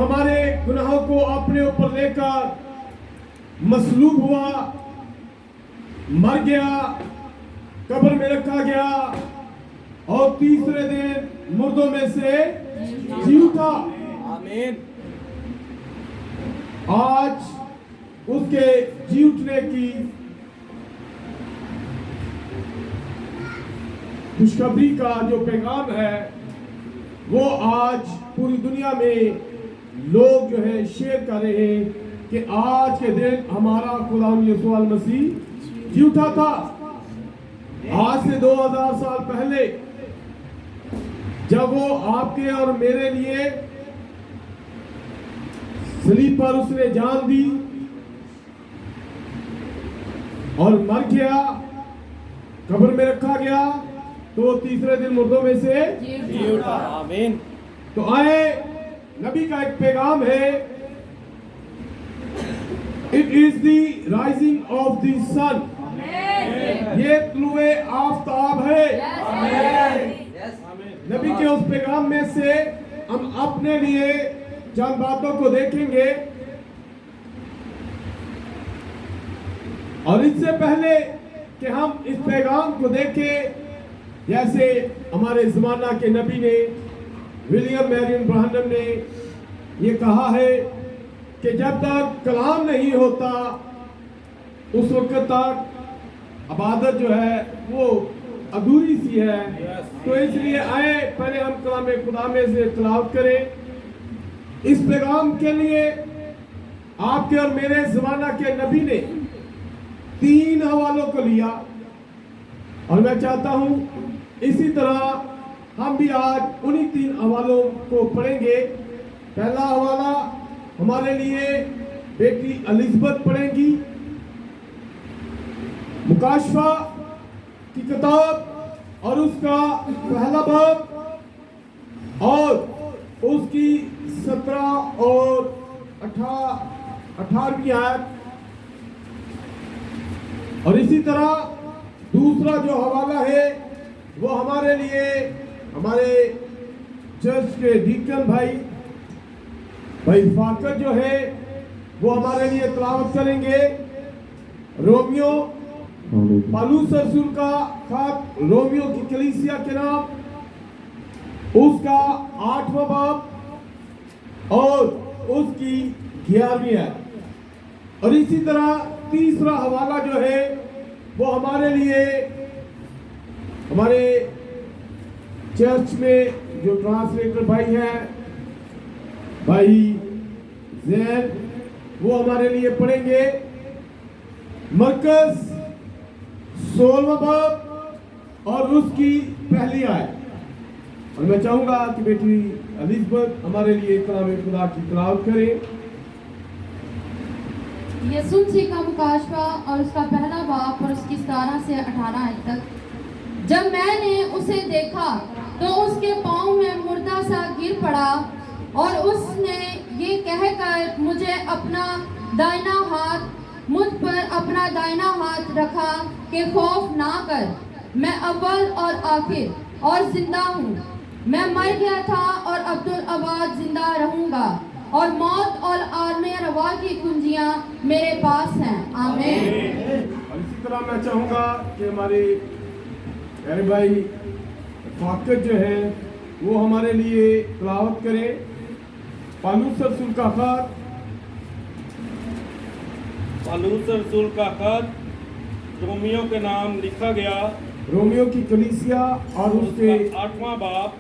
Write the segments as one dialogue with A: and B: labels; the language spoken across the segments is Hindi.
A: हमारे गुनाहों को अपने ऊपर लेकर मसलूब हुआ, मर गया, कब्र में रखा गया और तीसरे दिन मुर्दों में से जी उठा।
B: आमीन।
A: आज उसके जी उठने की खुशखबरी का जो पैगाम है वो आज पूरी दुनिया में लोग जो है शेयर कर रहे हैं कि आज के दिन हमारा खुदा यीशु मसीह जी उठा था। आज से 2000 साल पहले जब वो आपके और मेरे लिए सलीब पर उसने जान दी और मर गया, कब्र में रखा गया, तो तीसरे दिन मुर्दों में से
B: जी उठा। आमीन।
A: तो आए नबी का एक पैगाम है, it is the rising of the sun. ये तुलुए आफ्ताब है। नबी के उस पैगाम में से हम अपने लिए चंद बातों को देखेंगे और इससे पहले कि हम इस पैगाम को देखें, जैसे हमारे जमाना के नबी ने विलियम मैरियन ब्रानम ने ये कहा है कि जब तक कलाम नहीं होता उस वक्त तक इबादत जो है वो अधूरी सी है। तो इसलिए आए पहले हम कलाम खुदा में से तिलावत करें। इस पैगाम के लिए आपके और मेरे जमाना के नबी ने 3 हवालों को लिया और मैं चाहता हूं इसी तरह हम भी आज उन्हीं 3 हवालों को पढ़ेंगे। पहला हवाला हमारे लिए बेटी एलिजबेथ पढ़ेंगी, मुकाशफा की किताब और उसका पहला बाब और उसकी 17 और 18वीं आयत, और इसी तरह दूसरा जो हवाला है वो हमारे लिए हमारे चर्च के डीकन भाई फाकर जो है वो हमारे लिए तिलावत करेंगे। रोमियो पौलुस रसूल का खत रोमियो की कलीसिया के नाम, उसका 8वां बाब और उसकी 11वीं आयत। और इसी तरह तीसरा हवाला जो है वो हमारे लिए हमारे चर्च में जो ट्रांसलेटर भाई हैं, भाई जैन, वो हमारे लिए पढ़ेंगे मरकज 16वां बाब और उसकी पहली आयत। और मैं चाहूंगा कि बेटी एलिजबेथ हमारे लिए कलाम खुदा की तिलावत करे।
C: यीशु मसीह का मुकाशफा और उसका पहला बाब और उसकी 17 से 18 आयत तक। जब मैंने उसे देखा तो उसके पांव में मुर्दा सा गिर पड़ा और उसने ये कहकर मुझ पर अपना दाहिना हाथ रखा कि खौफ ना कर, मैं अव्वल और आखिर और जिंदा हूँ। मैं मर गया था और अब्दुल अबाद जिंदा रहूंगा और मौत और आलमे रवा की कुंजियां मेरे पास हैं। आमीन।
A: और इसी तरह मैं चाहूंगा कि हमारे प्यारे भाई फाकर जो है वो हमारे लिए तिलावत करें पौलुस रसूल का खत,
B: पौलुस रसूल का खत रोमियो के नाम लिखा गया,
A: रोमियो की कलीसिया और उसके
B: 8वां बाब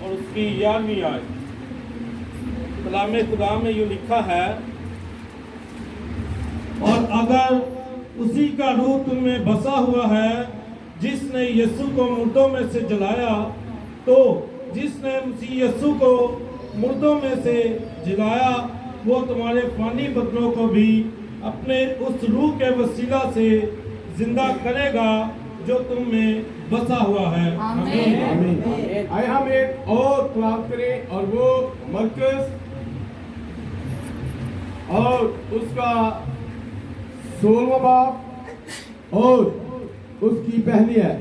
B: और उसकी 11वीं आयत। कलाम खुदा में यूँ लिखा है, और अगर उसी का रूह तुम में बसा हुआ है जिसने यीशु को मुर्दों में से जलाया, तो जिसने मसीह यीशु को मुर्दों में से जलाया वो तुम्हारे फानी बदनों को भी अपने उस रूह के वसीला से जिंदा करेगा जो तुम में बसा हुआ है।
C: आमीन।
A: आमीन। आए हम एक और तिलावत करें और वो मरकज और उसका 16वां बाब और उसकी पहली है।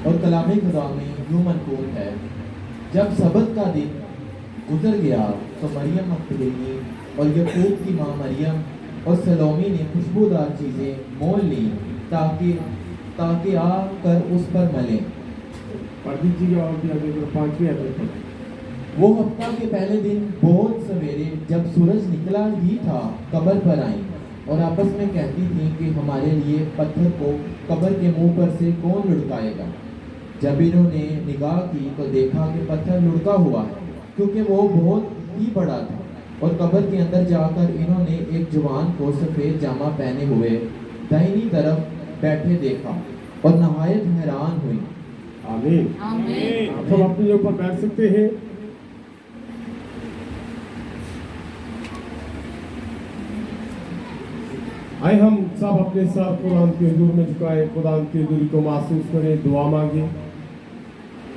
D: और कलाम खुदा में यूं मनकूल है, जब सबत का दिन गुजर गया तो मरियम मगदलीनी और याकूब की माँ मरियम और सलोमी ने खुशबूदार चीज़ें मोल ली ताकि ताकि आकर उस पर मलें।
A: पढ़ दीजिएगा और भी आगे 5वीं आयत पढ़।
D: वो हफ्ता के पहले दिन बहुत सवेरे जब सूरज निकला ही था कब्र पर आई और आपस में कहती थी कि हमारे लिए पत्थर को कब्र के मुंह पर से कौन लुढ़काएगा। जब इन्होंने निगाह की तो देखा कि पत्थर लुढ़का हुआ है क्योंकि वो बहुत ही बड़ा था। और कब्र के अंदर जाकर इन्होंने एक जवान को सफ़ेद जामा पहने हुए दाहिनी तरफ बैठे देखा और नहायत हैरान हुई।
A: आमीन।
C: आमीन।
A: आप सब अपने ऊपर बैठ सकते हैं। आए हम सब अपने सर कुरान के हुजूर में झुकाए, कुरान की दूरी को महसूस करें, दुआ मांगे।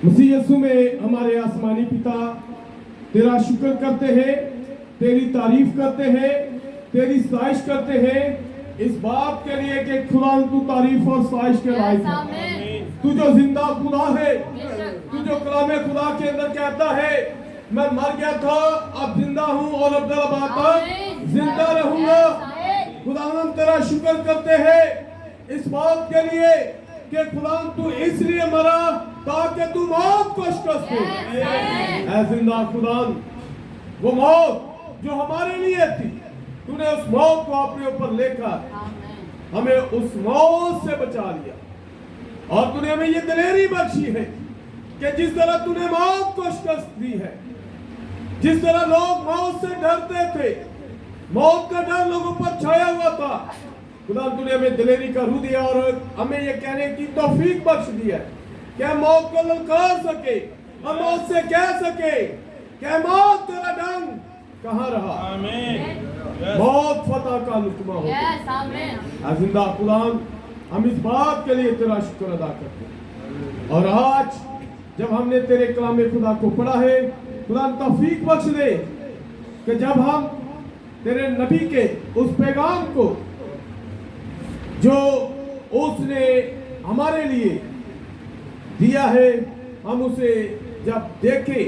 A: मसीह यीशु में हमारे आसमानी पिता, तेरा शुक्र करते हैं, तेरी तारीफ करते हैं, तेरी सताइश करते हैं इस बात के लिए कि खुदा तू तारीफ और सताइश के लायक है। तू जो जिंदा खुदा है, तू जो कलाम खुदा के अंदर कहता है मैं मर गया था अब जिंदा हूँ और अब तक जिंदा रहूंगा। खुदा हम तेरा शुक्र करते हैं इस बात के लिए कि खुदा तू इसलिए मरा ताकि तू मौत को शिकस्त दे। ऐ जिंदा खुदा, वो मौत जो हमारे लिए थी तूने उस मौत को अपने ऊपर लेकर हमें उस मौत से बचा लिया और तूने हमें ये दिलेरी बख्शी है कि जिस तरह तूने मौत को शिकस्त दी है, जिस तरह लोग मौत से डरते थे, मौत का डर लोगों पर छाया हुआ था, खुदा तूने हमें दिलेरी का रूह दिया और हमें ये कहने की तौफीक बख्श दी है कि हम मौत को ललकार सके, हम मौत से कह सके कि मौत तेरा डंग कहाँ रहा।
B: आमीन।
A: मौत फतह का लुत्मा हो। ऐ जिंदा खुदा, हम इस बात के लिए तेरा शुक्र अदा करते हैं और आज जब हमने तेरे कलाम खुदा को पढ़ा है, खुदा तौफीक बख्श दे कि जब हम तेरे नबी के उस पैगाम को जो उसने हमारे लिए दिया है, हम उसे जब देखें,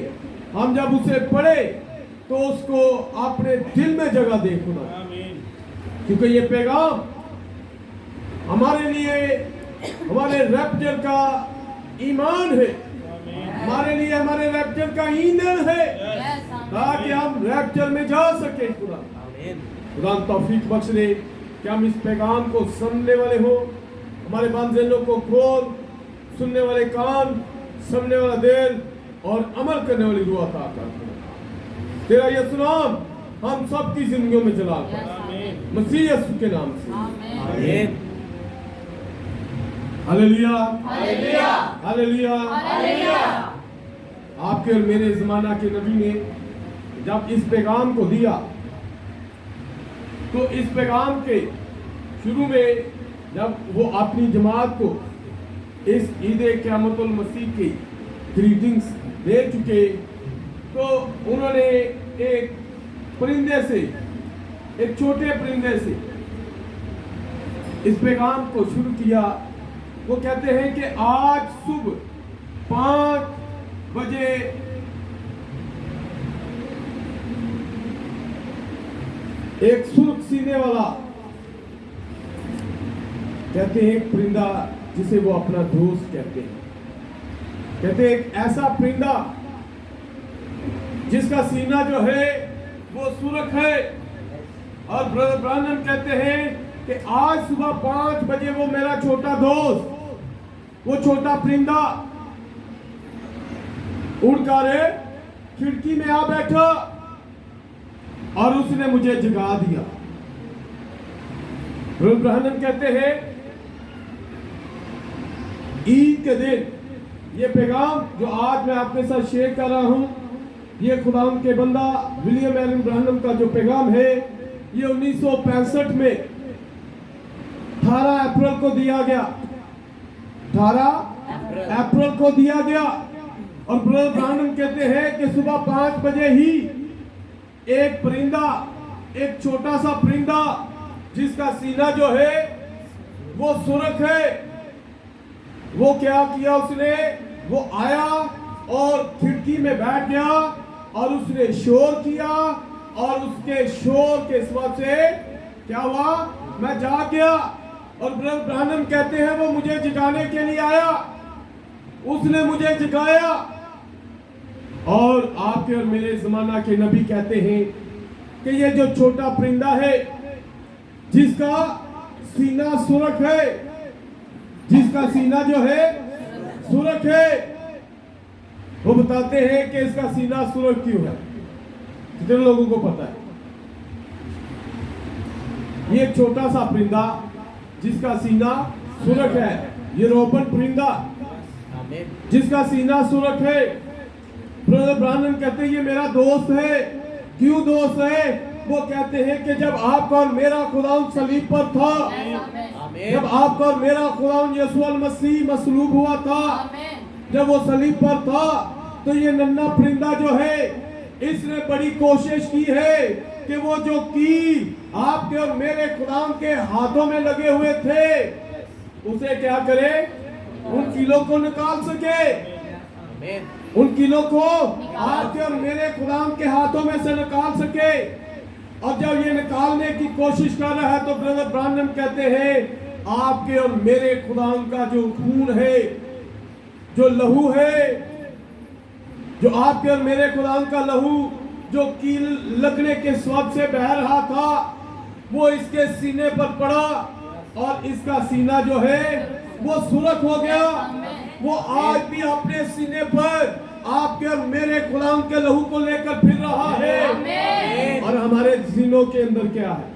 A: हम जब उसे पढ़े तो उसको अपने दिल में जगह दे खुदा, क्योंकि ये पैगाम हमारे लिए हमारे रैप्चर का ईमान है, हमारे लिए हमारे रैप्चर का ईंधन है ताकि हम रैप्चर में जा सके। खुदा खुदा तौफीक बख्श दे कि हम इस पैगाम को सुनने वाले हो, हमारे बंद दिलों को खोल, सुनने वाले कान, सुनने वाला दिल और अमल करने वाली रूह अता कर। तेरा ये सुनाम हम सब की जिंदगियों में जला कर मसीह यीशु के नाम से आमीन। Hallelujah, hallelujah, hallelujah, hallelujah. आपके और मेरे ज़माना के नबी ने जब इस पैगाम को दिया तो इस पैगाम के शुरू में जब वो अपनी जमात को इस ईद क़यामतुल मसीह की ग्रीटिंग्स दे चुके तो उन्होंने एक परिंदे से, एक छोटे परिंदे से इस पैगाम को शुरू किया। वो कहते हैं कि आज सुबह 5 बजे एक सुर्ख सीने वाला, कहते हैं एक परिंदा जिसे वो अपना दोस्त कहते हैं, कहते हैं एक ऐसा परिंदा जिसका सीना जो है वो सुर्ख है। और ब्रदर ब्रानम कहते हैं कि आज सुबह 5 बजे वो मेरा छोटा दोस्त, वो छोटा परिंदा उड़कर खिड़की में आ बैठा और उसने मुझे जगा दिया। ब्रदर ब्रानम कहते हैं ईद के दिन ये पैगाम जो आज मैं आपके साथ शेयर कर रहा हूं, ये खुदा के बंदा विलियम एलन ब्रानम का जो पैगाम है ये 1965 में 18 अप्रैल को दिया गया, 18 अप्रैल को दिया गया। और ब्रदर ब्रानम कहते हैं कि सुबह 5 बजे ही एक परिंदा, एक छोटा सा परिंदा जिसका सीना जो है वो सुर्ख है, वो क्या किया उसने, वो आया और खिड़की में बैठ गया और उसने शोर किया और उसके शोर के सबब से क्या हुआ, मैं जाग गया। और ब्रदर ब्रानम कहते हैं वो मुझे जगाने के लिए आया, उसने मुझे जगाया। और आपके और मेरे जमाना के नबी कहते हैं कि ये जो छोटा परिंदा है जिसका सीना सुरख है, जिसका सीना जो है सुरख है, वो बताते हैं कि इसका सीना सुरख क्यों है। कितने लोगों को पता है? ये एक छोटा सा परिंदा जिसका सीना सुरख है, ये रोपन परिंदा जिसका सीना सुरख है। ब्रदर ब्रानम कहते हैं ये मेरा दोस्त है। क्यों दोस्त है? वो कहते हैं कि जब आपका और मेरा खुदावंद सलीब पर था, जब आपका और मेरा खुदावंद यीशु मसीह मसलूब हुआ था, जब वो सलीब पर था, तो ये नन्हा परिंदा जो है इसने बड़ी कोशिश की है कि वो जो कील आपके और मेरे खुदावंद के हाथों में लगे हुए थे उसे क्या करे, उन कीलों को निकाल सके, उन कीलों को आपके और मेरे खुदावंद के हाथों में से निकाल सके। और जब ये निकालने की कोशिश कर रहा है तो ब्रदर ब्रानम कहते हैं आपके और मेरे खुदावंद का जो खून है, जो लहू है, जो आपके और मेरे खुदावंद का लहू जो कील लगने के सबब से बह रहा था, वो इसके सीने पर पड़ा और इसका सीना जो है वो सुरख हो गया। वो आज भी अपने सीने पर आपके और मेरे खुदावंद के लहू को लेकर फिर रहा है। और हमारे सीनों के अंदर क्या है?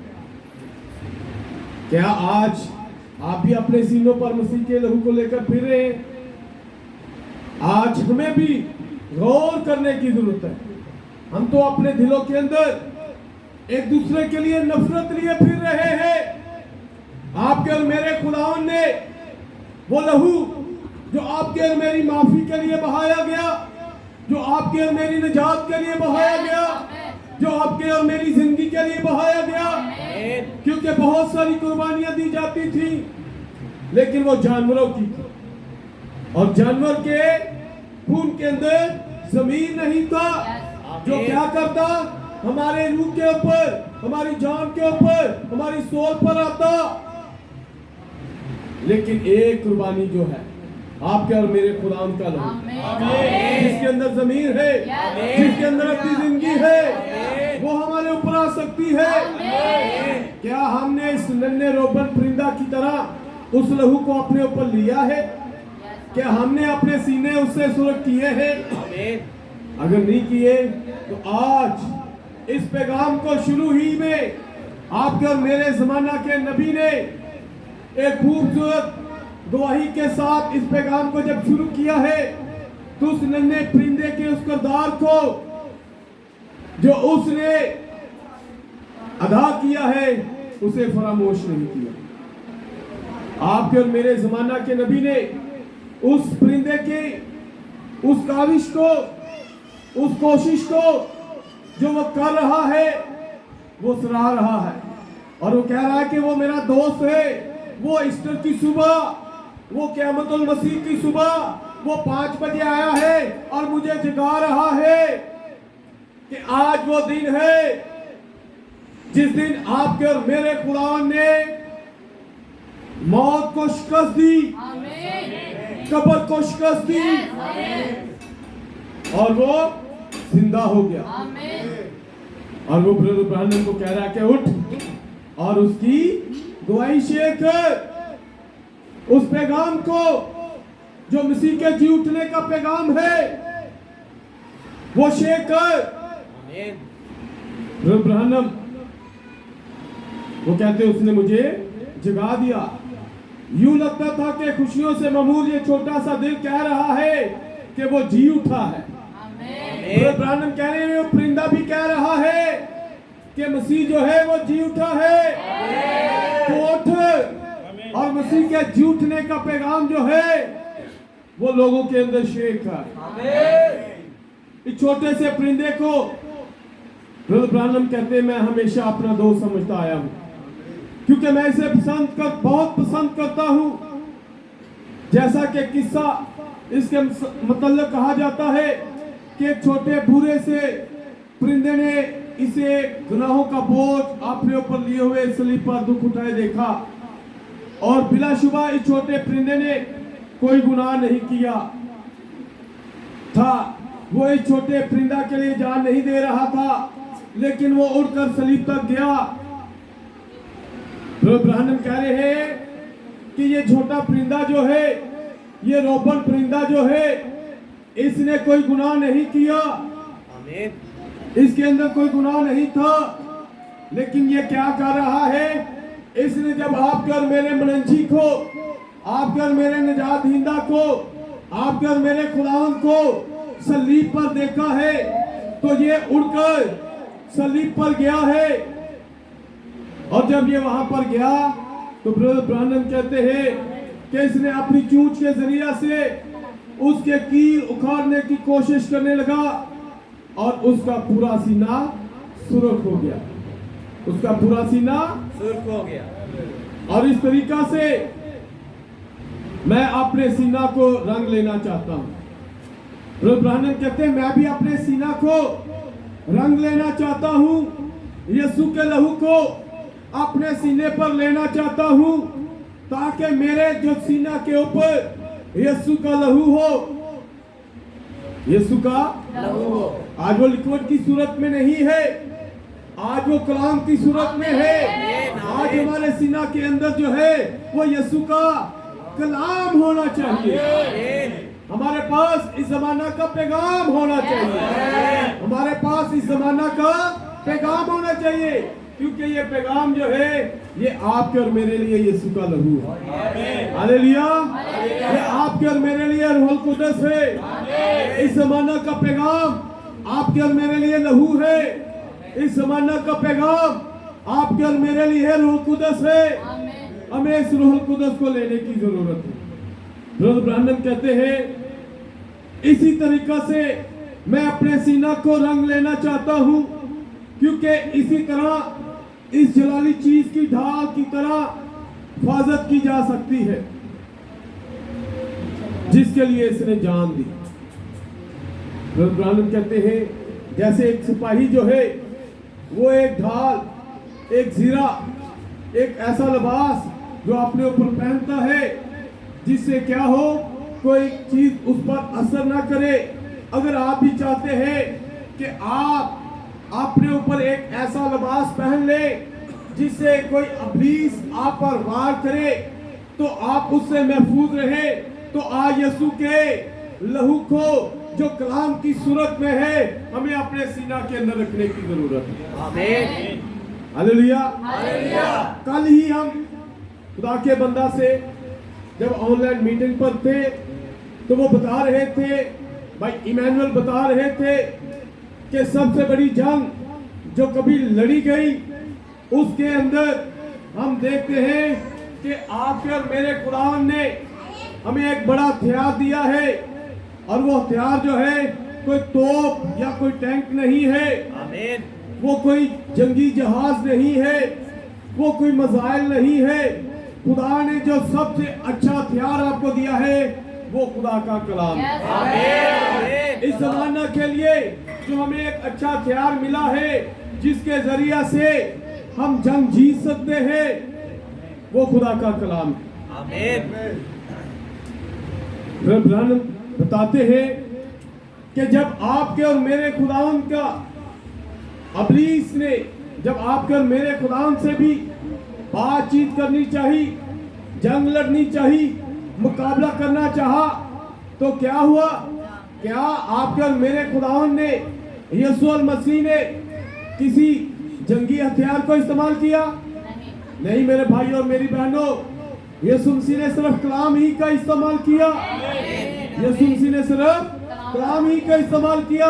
A: क्या आज आप भी अपने सीनों पर मसीह के लहू को लेकर फिर रहे हैं? आज हमें भी गौर करने की जरूरत है। हम तो अपने दिलों के अंदर एक दूसरे के लिए नफरत लिए फिर रहे हैं। आपके और मेरे खुदावंद ने वो लहू जो आपके और मेरी माफी के लिए बहाया गया, जो आपके और मेरी निजात के लिए बहाया गया, जो आपके और मेरी जिंदगी के लिए बहाया गया, क्योंकि बहुत सारी कुर्बानियां दी जाती थी लेकिन वो जानवरों की थी और जानवर के खून के अंदर जमीन नहीं था जो क्या करता, हमारे रूह के ऊपर, हमारी जान के ऊपर, हमारी सोल पर आता। लेकिन एक कुर्बानी जो है आपके और मेरे खुदावंद का लहू, जिसके अंदर जमीन है, जिसके अंदर अपनी जिंदगी है, वो हमारे ऊपर आ सकती है। क्या हमने इस नन्हे रोपन परिंदा की तरह उस लहू को अपने ऊपर लिया है? क्या हमने अपने सीने उससे सुरख किए हैं? अगर नहीं किए तो आज इस पैगाम को शुरू ही में आपके और मेरे जमाना के नबी ने एक खूबसूरत गवाही के साथ इस पैगाम को जब शुरू किया है तो उस नन्हे परिंदे के उस किरदार को जो उसने अदा किया है उसे फरामोश नहीं किया। आपके और मेरे जमाना के नबी ने उस परिंदे के उस काविश को, उस कोशिश को जो वो कर रहा है वो सराह रहा है और वो कह रहा है कि वो मेरा दोस्त है। वो ईस्टर की सुबह, वो क़यामतुल मसीह की सुबह, वो 5 बजे आया है और मुझे जगा रहा है कि आज वो दिन है जिस दिन आपके और मेरे खुदावंद ने मौत को शिकस्त दी, कब्र को शिकस्त दी और वो जिंदा हो गया। और वो ब्रदर ब्रानम को कह रहा है कि उठ और उसकी गवाही शेयर कर, उस पैगाम को जो मसीह के जी उठने का पैगाम है वो शेयर कर। ब्रदर ब्रानम वो कहते उसने मुझे जगा दिया। यूं लगता था कि खुशियों से ममूर ये छोटा सा दिल कह रहा है कि वो जी उठा है। ब्रदर ब्रानम कह रहे हैं वो परिंदा भी कह रहा है कि मसीह जो है वो जी उठा है। तो उठ और मसीह के जी उठने का पैगाम जो है वो लोगों के अंदर शेयर कर। इस छोटे से परिंदे को ब्रदर ब्रानम कहते हैं मैं हमेशा अपना दोस्त समझता आया हूं क्योंकि मैं इसे बहुत पसंद करता हूं। जैसा कि किस्सा इसके मतलब कहा जाता है कि एक छोटे भूरे से परिंदे ने इसे गुनाहों का बोझ अपने ऊपर लिए हुए सलीब पर दुख उठाए देखा, और बिलाशुबा इस छोटे परिंदे ने कोई गुनाह नहीं किया था। वो इस छोटे परिंदा के लिए जान नहीं दे रहा था, लेकिन वो उड़कर सलीब तक गया। ब्रहणम कह रहे हैं कि ये छोटा परिंदा जो है, ये रोबन परिंदा जो है, इसने कोई गुनाह नहीं किया, इसके अंदर कोई गुनाह नहीं था, लेकिन ये क्या कर रहा है, इसने जब आपके और मेरे मनंजी को, आपके और मेरे निजात दींदा को, आपके और मेरे खुदावंद को सलीब पर देखा है, तो ये उड़कर सलीब पर गया है। और जब ये वहां पर गया तो ब्रदर ब्रानम कहते हैं कि इसने अपनी चूंच के जरिए से उसके कील उखाड़ने की कोशिश करने लगा, और उसका पूरा सीना सुर्ख हो गया, उसका पूरा सीना सुर्ख हो गया। और इस तरीका से मैं अपने सीना को रंग लेना चाहता हूं। ब्रदर ब्रानम कहते हैं मैं भी अपने सीना को रंग लेना चाहता हूं, यीशु के लहू को अपने सीने पर लेना चाहता हूं, ताकि मेरे जो सीना के ऊपर यीशु का लहू हो, यीशु का लहू हो। आज वो लिक्विड की सूरत में नहीं है, आज वो कलाम की सूरत में है। आज हमारे सीना के अंदर जो है वो यीशु का कलाम होना चाहिए। हमारे पास इस जमाना का पैगाम होना चाहिए, हमारे पास इस जमाना का पैगाम होना चाहिए, क्योंकि ये पैगाम जो है ये आपके और मेरे लिए यीशु का लहू है। हालेलुया। ये आपके और मेरे लिए रूहुल कुदस है। इस जमाना का पैगाम आपके और मेरे लिए लहू है। इस जमाना का पैगाम आपके और मेरे लिए रूहुल कुदस है। हमें इस रूहुल कुदस को लेने की जरूरत है। ब्रदर ब्रानम कहते हैं इसी तरीका से मैं अपने सीना को रंग लेना चाहता हूं, क्योंकि इसी तरह इस जलाली चीज की ढाल की तरह हिफाजत की जा सकती है जिसके लिए इसने जान दी। ब्रदर ब्रानम कहते हैं जैसे एक सिपाही जो है वो एक ढाल, एक जीरा, एक ऐसा लिबास जो अपने ऊपर पहनता है जिससे क्या हो, कोई चीज उस पर असर ना करे। अगर आप भी चाहते हैं कि आप अपने ऊपर एक ऐसा लिबास पहन ले जिससे कोई अब्लीस आप पर वार करे, तो आप उससे महफूज रहे, तो आज यीशु के लहू को जो कलाम की सूरत में है हमें अपने सीना के अंदर रखने की जरूरत है। आमीन। हालेलुया। कल ही हम खुदा के बंदा से जब ऑनलाइन मीटिंग पर थे तो वो बता रहे थे, भाई इमैनुअल बता रहे थे कि सबसे बड़ी जंग जो कभी लड़ी गई उसके अंदर हम देखते हैं कि आपके और मेरे खुदावन ने हमें एक बड़ा हथियार दिया है, और वो हथियार जो है कोई तोप या कोई टैंक नहीं है। आमीन। वो कोई जंगी जहाज नहीं है, वो कोई मिसाइल नहीं है। खुदा ने जो सबसे अच्छा हथियार आपको दिया है वो खुदा का कलाम है। इस जमाना के लिए जो हमें एक अच्छा हथियार मिला है जिसके जरिया से हम जंग जीत सकते हैं वो खुदा का कलाम है। आमीन। बताते हैं कि जब आपके और मेरे खुदावन का अब्लीस ने जब आपके और मेरे खुदावन से भी बातचीत करनी चाहिए, जंग लड़नी चाहिए, मुकाबला करना चाहा, तो क्या हुआ? क्या आपके और मेरे खुदावन ने, यीशु मसीह ने किसी जंगी हथियार को इस्तेमाल किया? नहीं मेरे भाई और मेरी बहनों, यीशु मसीह ने सिर्फ कलाम ही का इस्तेमाल किया। यीशु मसीह ने सिर्फ कलाम ही का इस्तेमाल किया।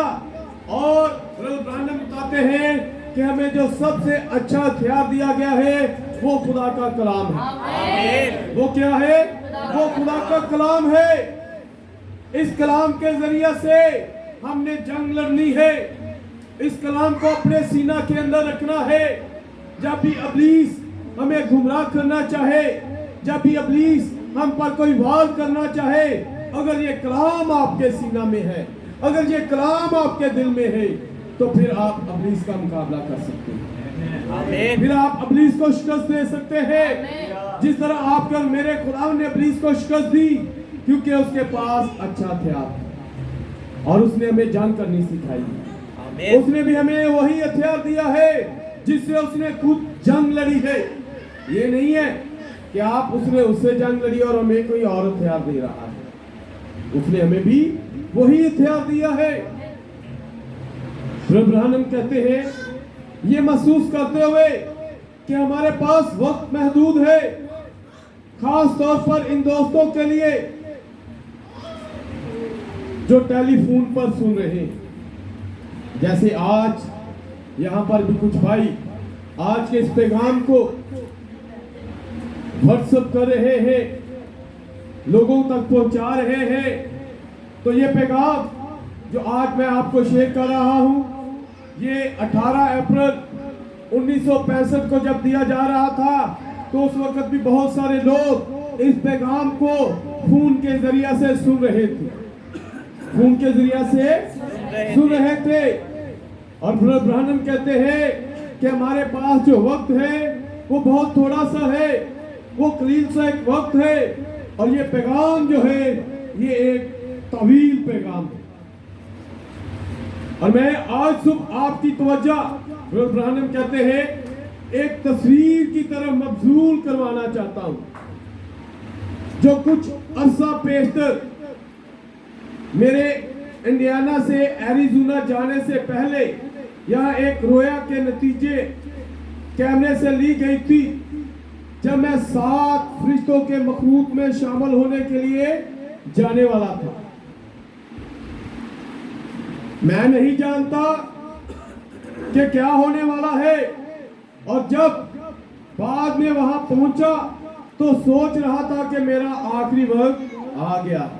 A: और ब्रानम बताते हैं कि हमें जो सबसे अच्छा हथियार दिया गया है वो खुदा का कलाम है। वो क्या है? वो खुदा का कलाम है। इस कलाम के जरिए से हमने जंग लड़नी है। इस कलाम को अपने सीना के अंदर रखना है। जब भी अब्लीस हमें गुमराह करना चाहे, जब भी अब्लीस हम पर कोई वार करना चाहे, अगर ये कलाम आपके सीना में है, अगर ये कलाम आपके दिल में है, तो फिर आप इब्लीस का मुकाबला कर सकते हैं। फिर आप इब्लीस को शिकस्त दे सकते हैं, जिस तरह आपके और मेरे खुदा ने इब्लीस को शिकस्त दी, क्योंकि उसके पास अच्छा हथियार था और उसने हमें जंग करनी सिखाई। उसने भी हमें वही हथियार दिया है जिससे उसने खुद जंग लड़ी है। ये नहीं है कि आप उससे जंग लड़ी और हमें कोई और हथियार दे रहा है। उसने हमें भी वही हथियार दिया है। ब्रह्मन कहते हैं, ये महसूस करते हुए कि हमारे पास वक्त महदूद है, खास तौर पर इन दोस्तों के लिए जो टेलीफोन पर सुन रहे हैं, जैसे आज यहां पर भी कुछ भाई आज के इस पैगाम को व्हाट्सएप कर रहे हैं, लोगों तक पहुंचा रहे हैं। तो ये पैगाम जो आज मैं आपको शेयर कर रहा हूं, ये 18 अप्रैल 1965 को जब दिया जा रहा था, तो उस वक्त भी बहुत सारे लोग इस पैगाम को फोन के जरिया से सुन रहे थे, खून के जरिया से सुन रहे थे। और ब्रह्मन कहते हैं कि हमारे पास जो वक्त है वो बहुत थोड़ा सा है, वो कलील सा एक वक्त है, और ये पैगाम जो है ये एक तवील पैगाम है। और मैं आज सुबह आपकी तवज्जो, ब्रह्मन कहते हैं, एक तस्वीर की तरफ मबजूल करवाना चाहता हूं, जो कुछ अरसा पेशतर मेरे इंडियाना से एरिज़ोना जाने से पहले यहाँ एक रोया के नतीजे कैमरे से ली गई थी, जब मैं 7 फरिश्तों के मखलूक में शामिल होने के लिए जाने वाला था। मैं नहीं जानता कि क्या होने वाला है, और जब बाद में वहां पहुंचा तो सोच रहा था कि मेरा आखिरी वक्त आ गया।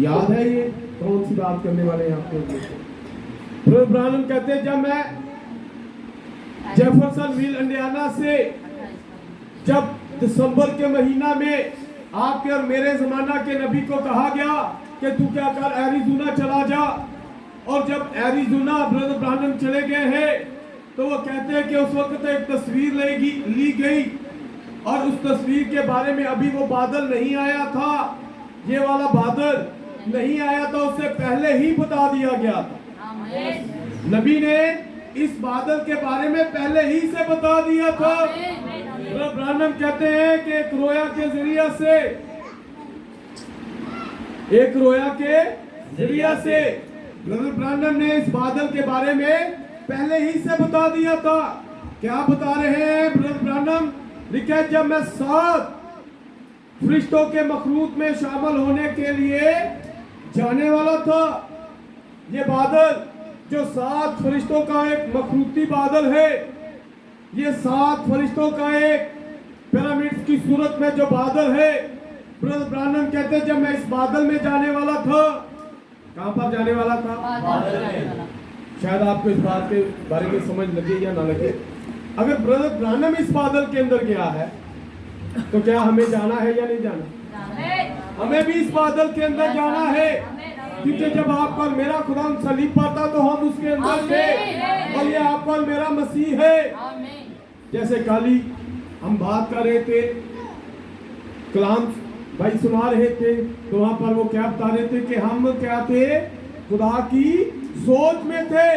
A: याद है ये कौन सी बात करने वाले हैं आपको? ब्रह्मन कहते हैं, जब मैं जेफरसनविल इंडियाना से जब दिसंबर के महीना में आपके और मेरे जमाना के नबी को कहा गया कि तू क्या कर एरिज़ोना चला जा, और जब एरिज़ोना ब्रदर ब्रानम चले गए हैं, तो वो कहते हैं कि उस वक्त एक तस्वीर ली गई, और उस तस्वीर के बारे में अभी वो बादल नहीं आया था, ये वाला बादल नहीं आया था, उससे पहले ही बता दिया गया था। नबी ने इस बादल के बारे में पहले ही से बता दिया था। ब्रानम कहते हैं कि एक रोया के जरिया से ब्रदर ब्रानम ने इस बादल के बारे में पहले ही से बता दिया था। क्या बता रहे हैं ब्रदर ब्रानम? लिखे, जब मैं 7 फरिश्तों के मखलूक में शामिल होने के लिए जाने वाला था, ये बादल जो 7 फरिश्तों का एक मखलूकी बादल है, ये 7 फरिश्तों का एक पिरामिड की सूरत में जो बादल है, ब्रदर ब्रानम कहते हैं, जब मैं इस बादल में जाने वाला था, कहां पर जाने वाला था? शायद आपको इस बात के बारे में समझ लगे या ना लगे। अगर ब्रदर ब्रानम इस बादल के अंदर गया है, तो क्या हमें जाना है या नहीं जाना? हमें भी इस बादल के अंदर जाना है, क्योंकि जब आपका मेरा खुदा सलीब पर था तो हम उसके अंदर थे, और ये आपका मेरा मसीह है। जैसे काली हम बात कर रहे थे, कलाम भाई सुना रहे थे, तो वहां पर वो क्या बता रहे थे कि हम क्या थे? खुदा की सोच में थे।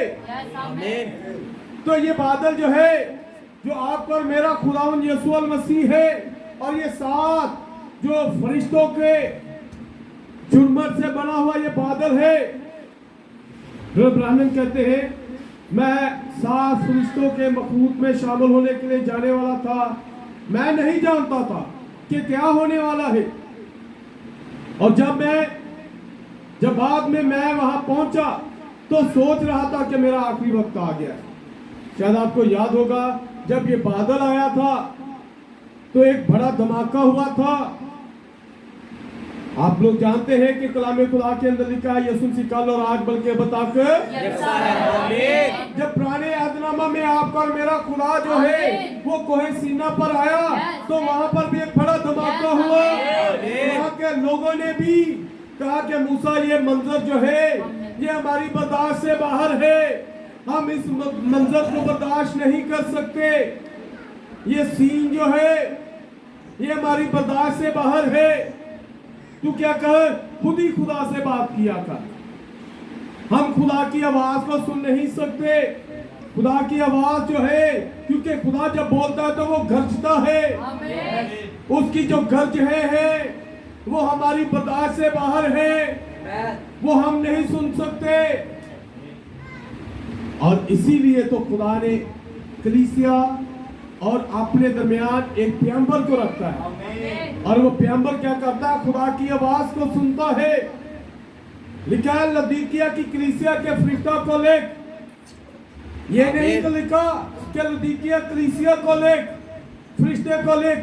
A: तो ये बादल जो है, जो आप पर मेरा खुदावन यीशु मसीह है, और ये 7 जो फरिश्तों के झुरमट से बना हुआ ये बादल है। ब्राह्मण कहते हैं, मैं 7 फरिश्तों के मखलूक में शामिल होने के लिए जाने वाला था। मैं नहीं जानता था कि क्या होने वाला है, और जब बाद में मैं वहां पहुंचा तो सोच रहा था कि मेरा आखिरी वक्त आ गया। शायद आपको याद होगा, जब ये बादल आया था तो एक बड़ा धमाका हुआ था। आप लोग जानते हैं कि कलाम खुदा के अंदर लिखा है, यीशु मसीह कल और आज बल्कि बताकर जब पुराने अहदनामा में आपका और मेरा खुदा जो है वो कोहे सीना पर आया, तो वहां पर भी एक बड़ा धमाका हुआ। वहां के लोगों ने भी कहा कि मूसा ये मंजर जो है ये हमारी बर्दाश्त से बाहर है, हम इस मंजर को बर्दाश्त नहीं कर सकते, ये सीन जो है ये हमारी बर्दाश्त से बाहर है। तू क्या कर, खुद ही खुदा से बात किया कर। हम खुदा की आवाज को सुन नहीं सकते। खुदा की आवाज जो है, क्योंकि खुदा जब बोलता है तो वो गरजता है, उसकी जो गर्ज है वो हमारी बर्दाश्त से बाहर है, वो हम नहीं सुन सकते। और इसीलिए तो खुदा ने कलीसिया और अपने दरमियान एक पैगंबर को रखता है, और वो पैगंबर क्या करता है, खुदा की आवाज को सुनता है। लिखा है लदीकिया की कलीसिया के फरिश्ता को लिख, ये नहीं तो लिखा कि लदीकिया कलीसिया को लिख, फरिश्ते को लिख,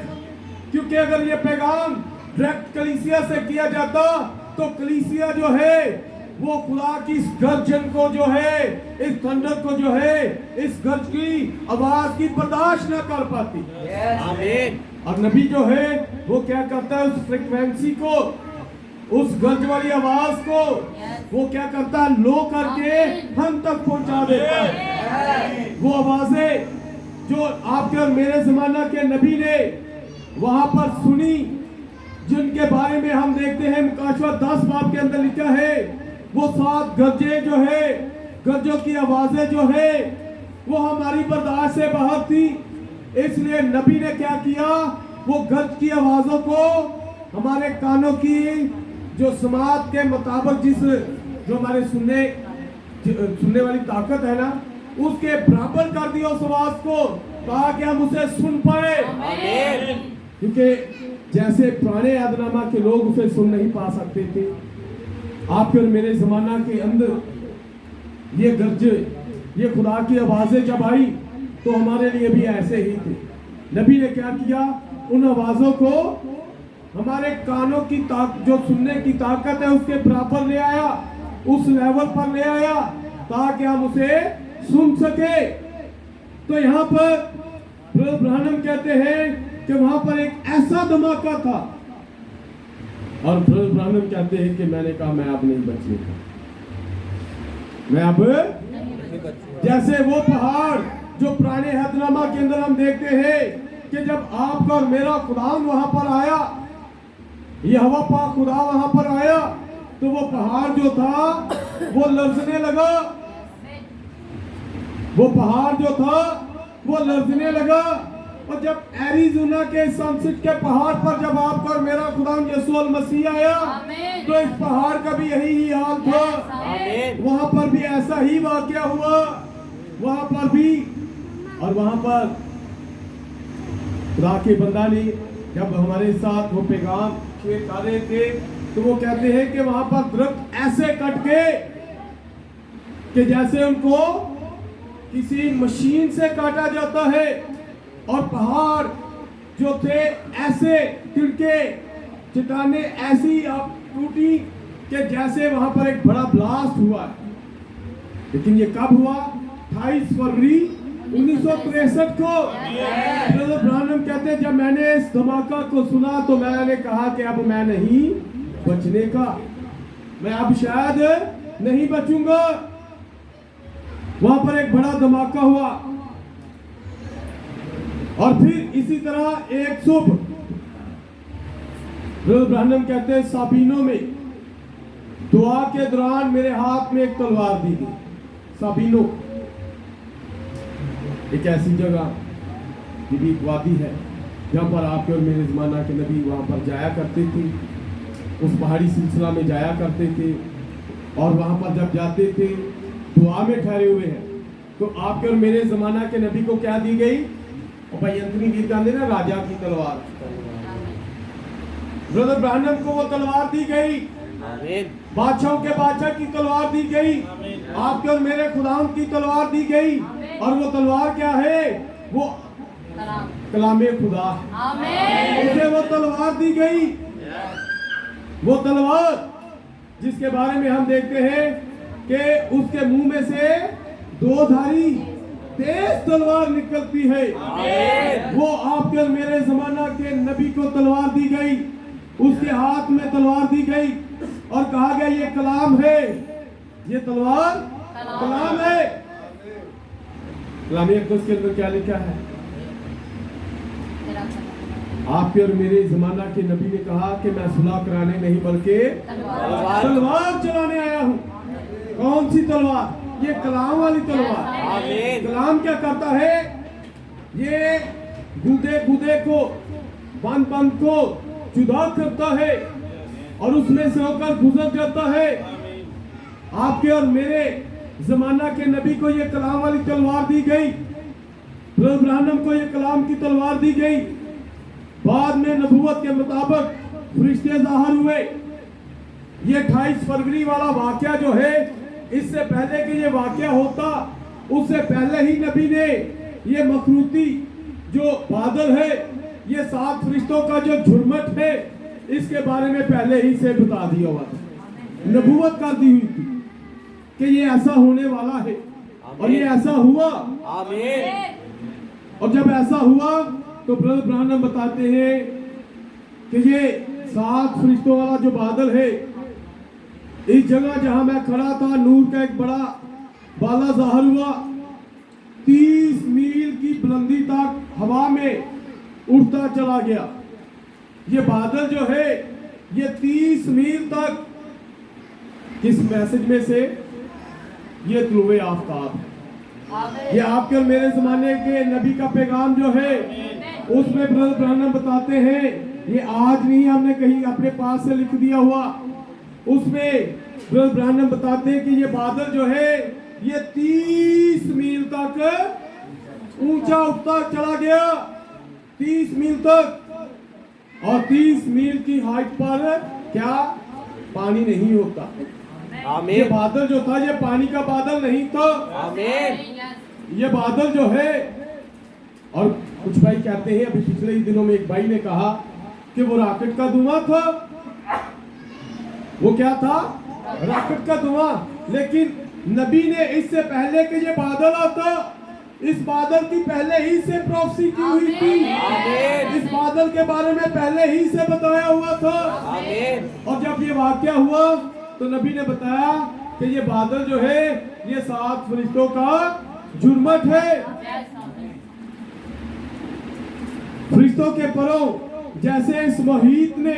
A: क्योंकि अगर ये पैगाम डायरेक्ट कलीसिया से किया जाता तो कलीसिया जो है वो खुदा की इस गर्जन को जो है, इस थंडर को जो है, इस गर्ज की आवाज की बर्दाश्त न कर पाती। आमीन। और नबी जो है वो क्या करता है, उस फ्रीक्वेंसी को, उस गर्ज वाली आवाज को वो क्या करता है, लो करके हम तक पहुंचा देता है। वो आवाजें जो आपके और मेरे जमाना के नबी ने वहां पर सुनी, जिनके बारे में हम देखते हैं मुकाशवा 10 बाब के अंदर लिखा है, वो 7 गरजे जो है, गरजों की आवाजें जो है वो हमारी बर्दाश्त से बाहर थी। इसलिए नबी ने क्या किया, वो गरज की आवाजों को हमारे कानों की जो समाज के मुताबिक जो हमारे सुनने वाली ताकत है ना, उसके बराबर कर दिया उस आवाज को, ताकि हम उसे सुन पाए। क्योंकि जैसे पुराने यादनामा के लोग उसे सुन नहीं पा सकते थे, आपके और मेरे जमाना के अंदर ये गर्ज, ये खुदा की आवाजें जब आई तो हमारे लिए भी ऐसे ही थे। नबी ने क्या किया, उन आवाजों को हमारे कानों की जो सुनने की ताकत है उसके बराबर ले आया, उस लेवल पर ले आया, ताकि हम उसे सुन सके। तो यहाँ पर ब्रदर ब्रानम कहते हैं कि वहां पर एक ऐसा धमाका था, और ब्रदर ब्रानम कहते हैं कि मैंने कहा मैं अब नहीं बचूंगा, मैं अब जैसे वो पहाड़ जो पुराने हदनामा के अंदर हम देखते हैं कि जब आपका और मेरा खुदा वहां पर आया, ये हवा पाक खुदा वहां पर आया, तो वो पहाड़ जो था वो लर्जने लगा, वो पहाड़ जो था वो लर्जने लगा। और जब एरिज़ोना के सनसेट के पहाड़ पर जब आपका और मेरा खुदा यीशु मसीह आया, तो इस पहाड़ का भी यही हाल था, वहां पर भी ऐसा ही वाकया हुआ, वहां पर भी। और वहां पर खुदा के बंदा ने जब हमारे साथ वो पैगाम शेयर कर रहे थे, तो वो कहते हैं कि वहां पर दरख्त ऐसे कट गए कि जैसे उनको किसी मशीन से काटा जाता है, और पहाड़ जो थे ऐसे तिड़के, चट्टाने ऐसी अब टूटी कि जैसे वहां पर एक बड़ा ब्लास्ट हुआ। लेकिन ये कब हुआ, 28 फरवरी 1963 को। ब्रदर ब्रानम कहते हैं जब मैंने इस धमाका को सुना तो मैंने कहा कि अब मैं नहीं बचने का, मैं अब शायद नहीं बचूंगा। वहां पर एक बड़ा धमाका हुआ, और फिर इसी तरह एक सुबह ब्रदर ब्रानम कहते हैं साबिनो में दुआ के दौरान मेरे हाथ में एक तलवार दी गई। साबिनो एक ऐसी जगह भी वादी है जहां पर आपके और मेरे जमाना के नबी वहां पर जाया करते थे, उस पहाड़ी सिलसिला में जाया करते थे, और वहां पर जब जाते थे दुआ में ठहरे हुए हैं, तो आपके और मेरे जमाना के नबी को क्या दी गई, और भाई अंतनी गीत गाते ना, राजा की तलवार। ब्रदर ब्रानम को वो तलवार दी गई, बादशाहों के बादशाह की तलवार दी गई, आपके और मेरे खुदाम की तलवार दी गई। और वो तलवार क्या है, वो कलामे खुदा, उसे वो तलवार दी गई, वो तलवार जिसके बारे में हम देखते हैं कि उसके मुंह में से 2 धारी तेज तलवार निकलती है। वो आपके और मेरे जमाना के नबी को तलवार दी गई, उसके हाथ में तलवार दी गई, और कहा गया ये कलाम है, ये तलवार कलाम है। कलामी अक़दस के अंदर क्या लिखा है? आपके और मेरे जमाना के नबी ने कहा कि मैं सुलह कराने नहीं बल्कि तलवार चलाने आया हूँ। कौन सी तलवार? ये कलाम वाली तलवार। कलाम क्या करता है? ये गुदे को, बंद को जुदा करता है और उसमें से होकर गुजर जाता है। आपके और मेरे जमाना के नबी को ये कलाम वाली तलवार दी गई। ब्रदर ब्रानम को ये कलाम की तलवार दी गई। बाद में नबूवत के मुताबिक फरिश्ते ज़ाहिर हुए। ये 28 फरवरी वाला वाकया जो है, इससे पहले कि ये वाकया होता, उससे पहले ही नबी ने ये मखरूती जो बादल है, ये 7 फरिश्तों का जो झुरमट है, इसके बारे में पहले ही से बता दिया हुआ था। नबूवत कर दी हुई थी कि ये ऐसा होने वाला है और ये ऐसा हुआ। और जब ऐसा हुआ तो ब्रदर ब्रानम बताते हैं कि ये 7 फरिश्तों वाला जो बादल है, इस जगह जहां मैं खड़ा था, नूर का एक बड़ा बाला ज़ाहिर हुआ। 30 मील की बुलंदी तक हवा में उड़ता चला गया। ये बादल जो है, ये 30 मील तक, किस मैसेज में से? ये तुलुए आफताब है। ये आपके और मेरे जमाने के नबी का पैगाम जो है, उसमें ब्रदर ब्रानम बताते हैं, ये आज नहीं हमने कहीं अपने पास से लिख दिया हुआ। उसमें ब्रदर ब्रानम बताते हैं कि ये बादल जो है, ये 30 मील तक ऊंचा उठता चला गया। 30 मील तक। और 30 मील की हाइट पर क्या पानी नहीं होता। ये बादल जो था, ये पानी का बादल नहीं था। ये बादल जो है, और कुछ भाई कहते हैं, अभी पिछले ही दिनों में एक भाई ने कहा कि वो रॉकेट का धुआं था। वो क्या था? रॉकेट का धुआं। लेकिन नबी ने इससे पहले कि ये बादल आता, इस बादल की पहले ही से प्रोफेसी की हुई थी। इस बादल के बारे में पहले ही से बताया हुआ था। और जब ये वाकया हुआ तो नबी ने बताया कि ये बादल जो है, ये 7 फरिश्तों का जुर्मट है। फरिश्तों के परों जैसे इस मुहीत ने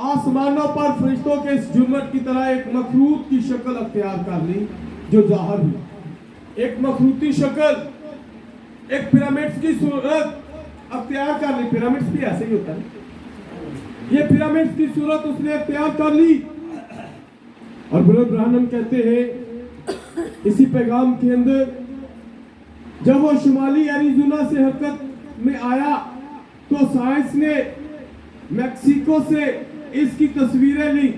A: आसमानों पर फरिश्तों के इस जुर्मट की तरह एक मखलूक की शक्ल अख्तियार कर ली, जो ज़ाहिर हुई। एक मखलूती शक्ल, एक पिरामिड्स की सूरत अख्तियार कर ली। पिरामिड्स भी ऐसे ही होता है। ये पिरामिड्स की सूरत उसने अख्तियार कर ली। और ब्रदर ब्रानम कहते हैं इसी पैगाम के अंदर, जब वो शुमाली एरिज़ोना से हरकत में आया तो साइंस ने मैक्सिको से इसकी तस्वीरें ली।